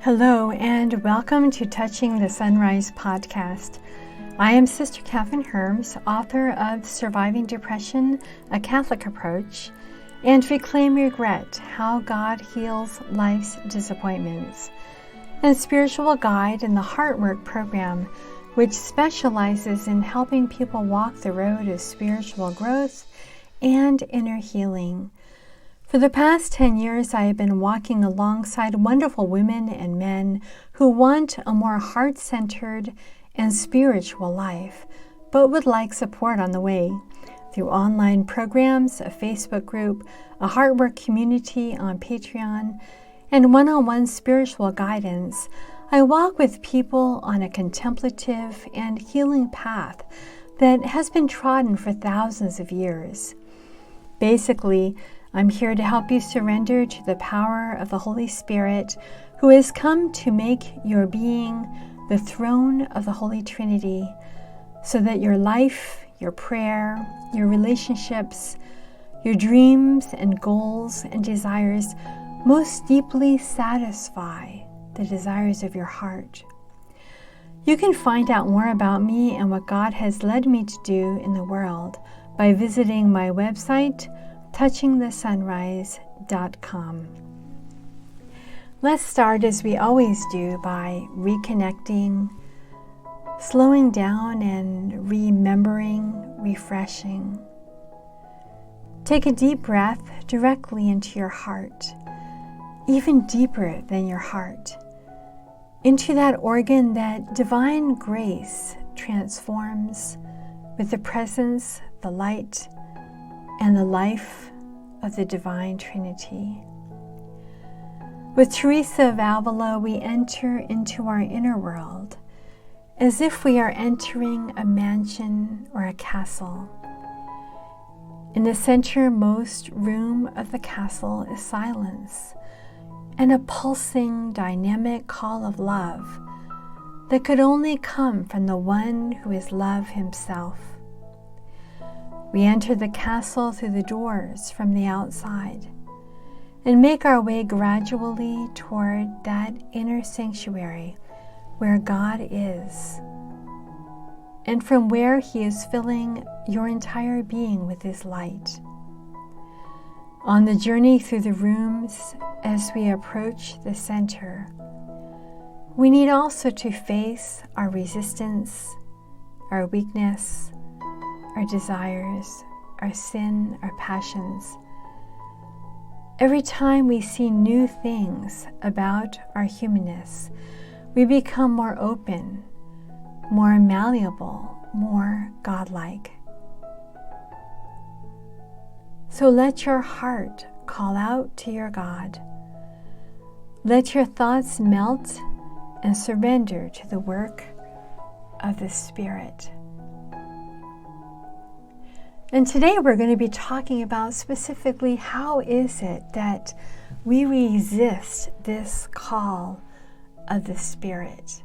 Hello, and welcome to Touching the Sunrise podcast. I am Sister Catherine Herms, author of Surviving Depression, A Catholic Approach, and Reclaim Regret, How God Heals Life's Disappointments, and spiritual guide in the Heartwork program, which specializes in helping people walk the road of spiritual growth and inner healing. For the past 10 years, I have been walking alongside wonderful women and men who want a more heart-centered and spiritual life, but would like support on the way. Through online programs, a Facebook group, a Heartwork community on Patreon, and one-on-one spiritual guidance, I walk with people on a contemplative and healing path that has been trodden for thousands of years. Basically, I'm here to help you surrender to the power of the Holy Spirit, who has come to make your being the throne of the Holy Trinity, so that your life, your prayer, your relationships, your dreams and goals and desires most deeply satisfy the desires of your heart. You can find out more about me and what God has led me to do in the world by visiting my website, touchingthesunrise.com. Let's start as we always do by reconnecting, slowing down and remembering, refreshing. Take a deep breath directly into your heart, even deeper than your heart, into that organ that divine grace transforms with the presence, the light, and the life of the Divine Trinity. With Teresa of Avila, we enter into our inner world as if we are entering a mansion or a castle. In the centermost room of the castle is silence and a pulsing, dynamic call of love that could only come from the one who is love himself. We enter the castle through the doors from the outside and make our way gradually toward that inner sanctuary where God is, and from where He is filling your entire being with His light. On the journey through the rooms, as we approach the center, we need also to face our resistance, our weakness, our desires, our sin, our passions. Every time we see new things about our humanness, we become more open, more malleable, more godlike. So let your heart call out to your God. Let your thoughts melt and surrender to the work of the Spirit. And today we're going to be talking about specifically how is it that we resist this call of the Spirit.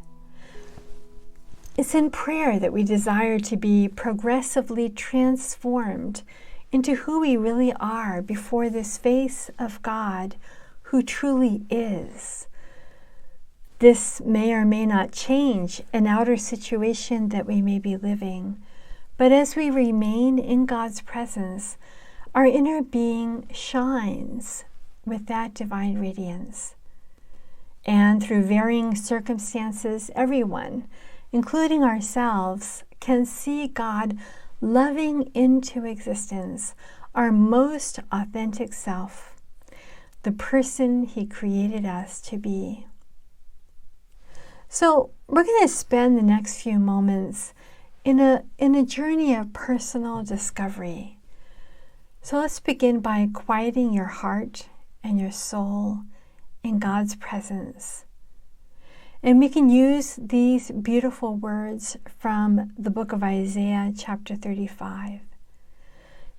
It's in prayer that we desire to be progressively transformed into who we really are before this face of God who truly is. This may or may not change an outer situation that we may be living, but as we remain in God's presence, our inner being shines with that divine radiance. And through varying circumstances, everyone, including ourselves, can see God loving into existence our most authentic self, the person He created us to be. So we're going to spend the next few moments in a journey of personal discovery. So let's begin by quieting your heart and your soul in God's presence. And we can use these beautiful words from the book of Isaiah, chapter 35.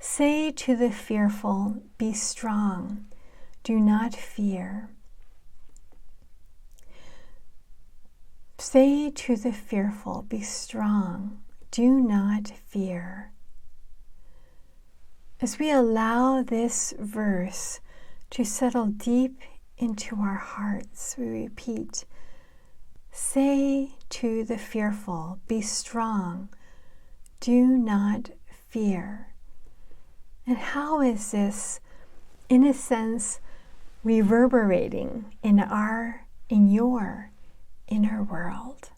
Say to the fearful, be strong, do not fear. Say to the fearful, be strong, do not fear. As we allow this verse to settle deep into our hearts. We repeat, say to the fearful, be strong, do not fear. And how is this, in a sense, reverberating in your inner world?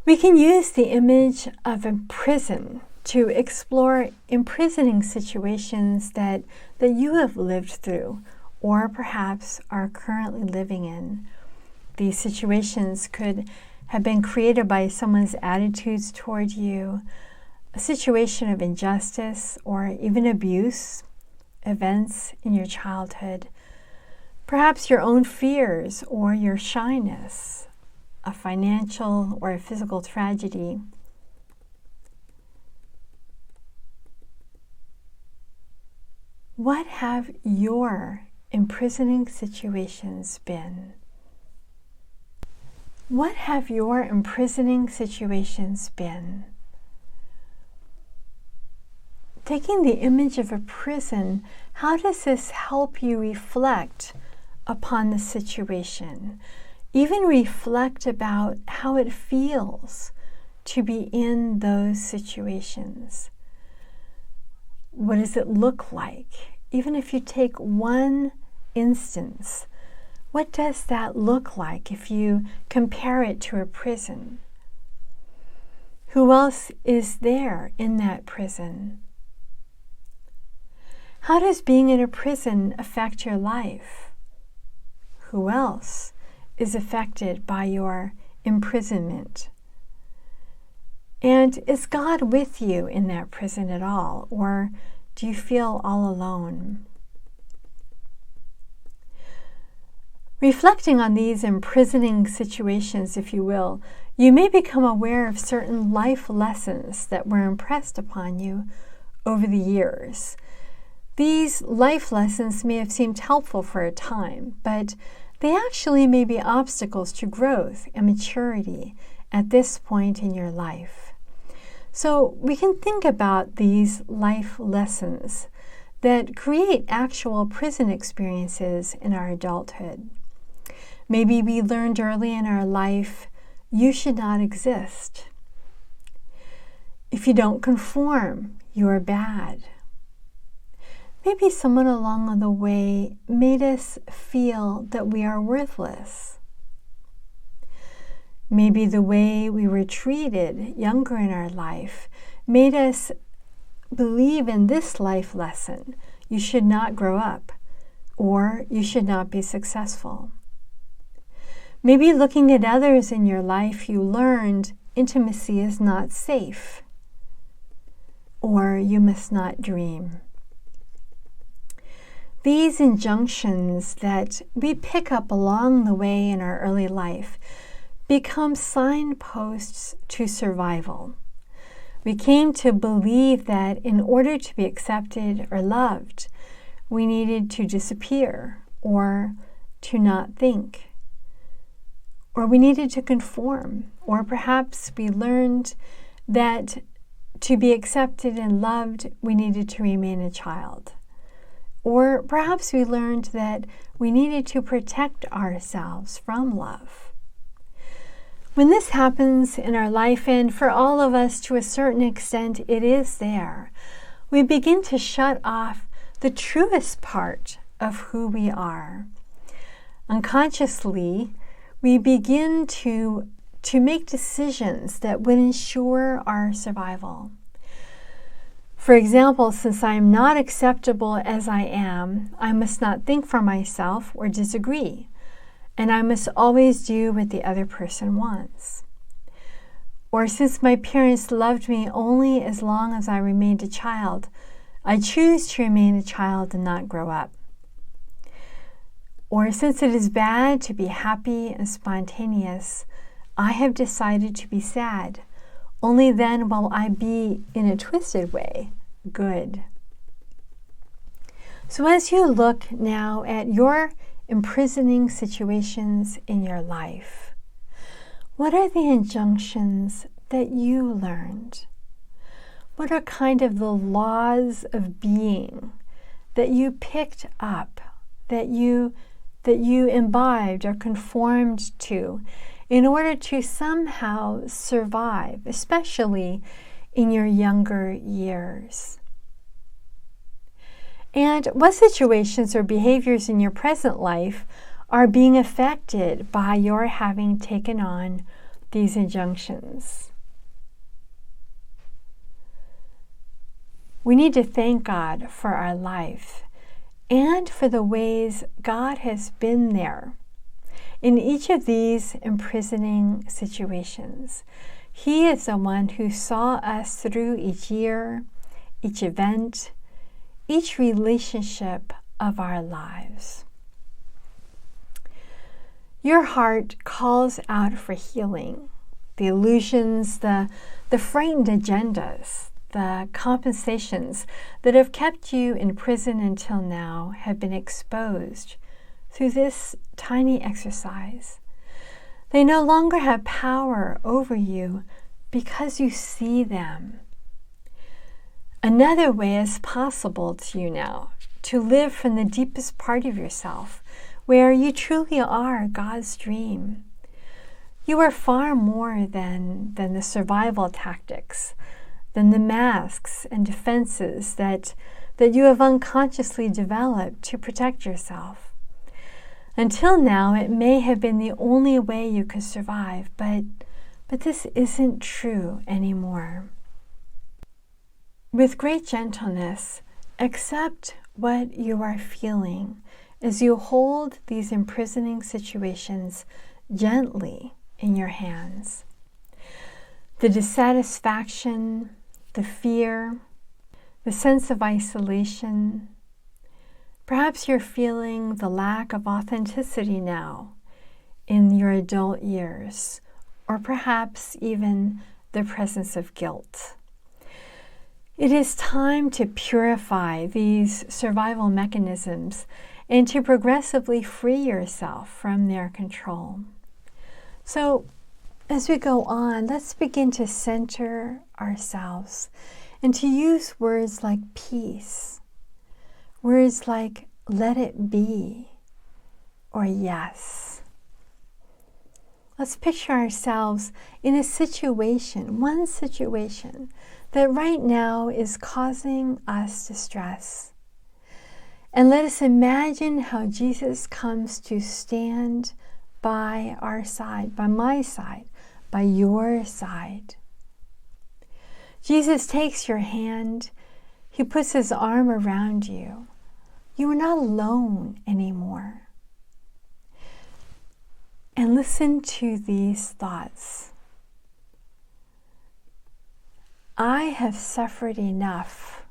We can use the image of a prison to explore imprisoning situations that you have lived through or perhaps are currently living in. These situations could have been created by someone's attitudes toward you, a situation of injustice or even abuse, events in your childhood, perhaps your own fears or your shyness, a financial or a physical tragedy. What have your imprisoning situations been? What have your imprisoning situations been? Taking the image of a prison, how does this help you reflect upon the situation? Even reflect about how it feels to be in those situations. What does it look like? Even if you take one instance, what does that look like if you compare it to a prison? Who else is there in that prison? How does being in a prison affect your life? Who else is affected by your imprisonment? And is God with you in that prison at all, or do you feel all alone? Reflecting on these imprisoning situations, if you will, you may become aware of certain life lessons that were impressed upon you over the years. These life lessons may have seemed helpful for a time, but they actually may be obstacles to growth and maturity at this point in your life. So we can think about these life lessons that create actual prison experiences in our adulthood. Maybe we learned early in our life, you should not exist. If you don't conform, you are bad. Maybe someone along the way made us feel that we are worthless. Maybe the way we were treated younger in our life made us believe in this life lesson: you should not grow up, or you should not be successful. Maybe looking at others in your life, you learned intimacy is not safe, or you must not dream. These injunctions that we pick up along the way in our early life become signposts to survival. We came to believe that in order to be accepted or loved, we needed to disappear or to not think, or we needed to conform, or perhaps we learned that to be accepted and loved, we needed to remain a child. Or perhaps we learned that we needed to protect ourselves from love. When this happens in our life, and for all of us to a certain extent it is there, we begin to shut off the truest part of who we are. Unconsciously, we begin to make decisions that would ensure our survival. For example, since I am not acceptable as I am, I must not think for myself or disagree, and I must always do what the other person wants. Or since my parents loved me only as long as I remained a child, I choose to remain a child and not grow up. Or since it is bad to be happy and spontaneous, I have decided to be sad. Only then will I be, in a twisted way, good. So as you look now at your imprisoning situations in your life, what are the injunctions that you learned? What are kind of the laws of being that you picked up that you imbibed or conformed to in order to somehow survive, especially in your younger years? And what situations or behaviors in your present life are being affected by your having taken on these injunctions? We need to thank God for our life and for the ways God has been there in each of these imprisoning situations. He is the one who saw us through each year, each event, each relationship of our lives. Your heart calls out for healing. The illusions, the frightened agendas, the compensations that have kept you in prison until now have been exposed through this tiny exercise. They no longer have power over you because you see them. Another way is possible to you now, to live from the deepest part of yourself, where you truly are God's dream. You are far more than the survival tactics, than the masks and defenses that you have unconsciously developed to protect yourself. Until now, it may have been the only way you could survive, but this isn't true anymore. With great gentleness, accept what you are feeling as you hold these imprisoning situations gently in your hands. The dissatisfaction, the fear, the sense of isolation. Perhaps you're feeling the lack of authenticity now in your adult years, or perhaps even the presence of guilt. It is time to purify these survival mechanisms and to progressively free yourself from their control. So, as we go on, let's begin to center ourselves and to use words like peace, words like let it be, or yes. Let's picture ourselves in a situation, one situation, that right now is causing us distress. And let us imagine how Jesus comes to stand by our side, by my side, by your side. Jesus takes your hand. He puts his arm around you. You are not alone anymore. And listen to these thoughts. I have suffered enough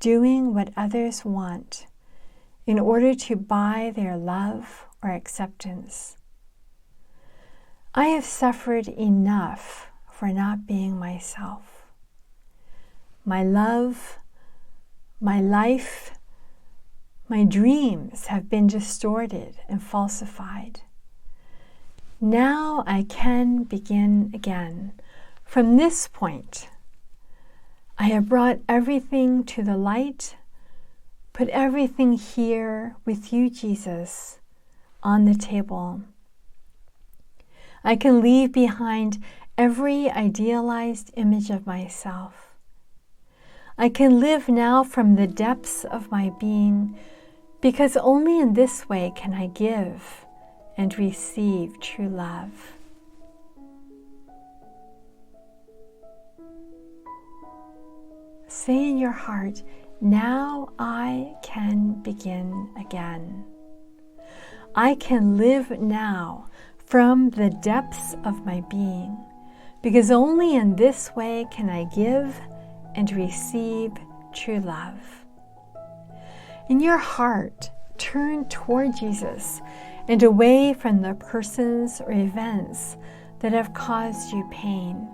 doing what others want in order to buy their love or acceptance. I have suffered enough for not being myself. My love, my life, my dreams have been distorted and falsified. Now I can begin again. From this point, I have brought everything to the light, put everything here with you, Jesus, on the table. I can leave behind every idealized image of myself. I can live now from the depths of my being, because only in this way can I give and receive true love. Say in your heart, now I can begin again. I can live now from the depths of my being, because only in this way can I give and receive true love. In your heart, turn toward Jesus and away from the persons or events that have caused you pain.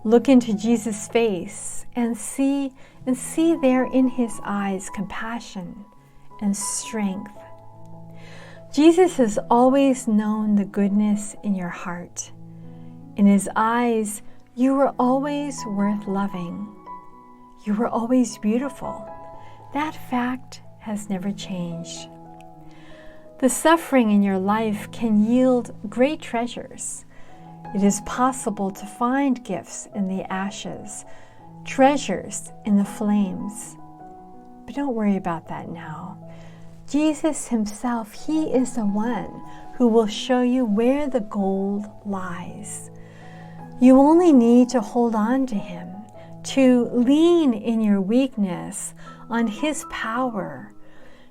Look into Jesus' face and see there in his eyes compassion and strength. Jesus has always known the goodness in your heart. In his eyes, you were always worth loving. You were always beautiful. That fact has never changed. The suffering in your life can yield great treasures. It is possible to find gifts in the ashes, treasures in the flames. But don't worry about that now. Jesus himself, he is the one who will show you where the gold lies. You only need to hold on to him, to lean in your weakness on his power,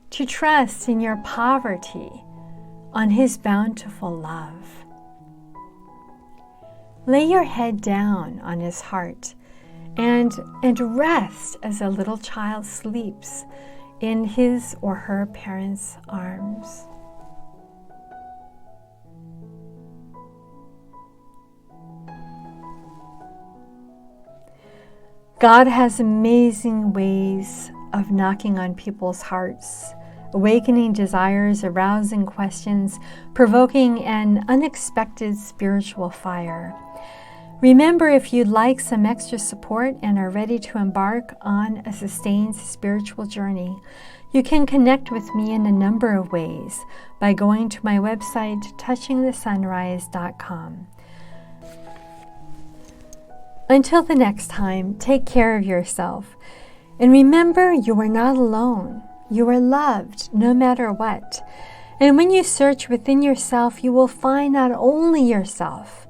to trust in your poverty on his bountiful love. Lay your head down on his heart and rest as a little child sleeps in his or her parents' arms. God has amazing ways of knocking on people's hearts, awakening desires, arousing questions, provoking an unexpected spiritual fire. Remember, if you'd like some extra support and are ready to embark on a sustained spiritual journey, you can connect with me in a number of ways by going to my website, touchingthesunrise.com. Until the next time, take care of yourself. And remember, you are not alone. You are loved no matter what. And when you search within yourself, you will find not only yourself,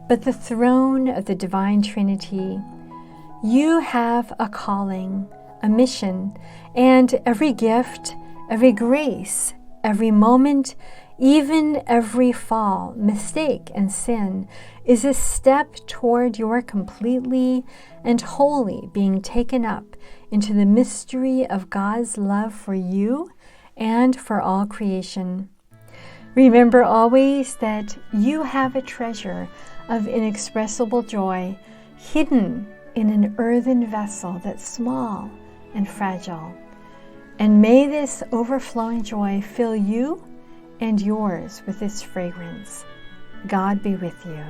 but the throne of the Divine Trinity. You have a calling, a mission, and every gift, every grace, every moment, even every fall, mistake, and sin is a step toward your completely and wholly being taken up into the mystery of God's love for you and for all creation. Remember always that you have a treasure of inexpressible joy hidden in an earthen vessel that's small and fragile. And may this overflowing joy fill you and yours with its fragrance. God be with you.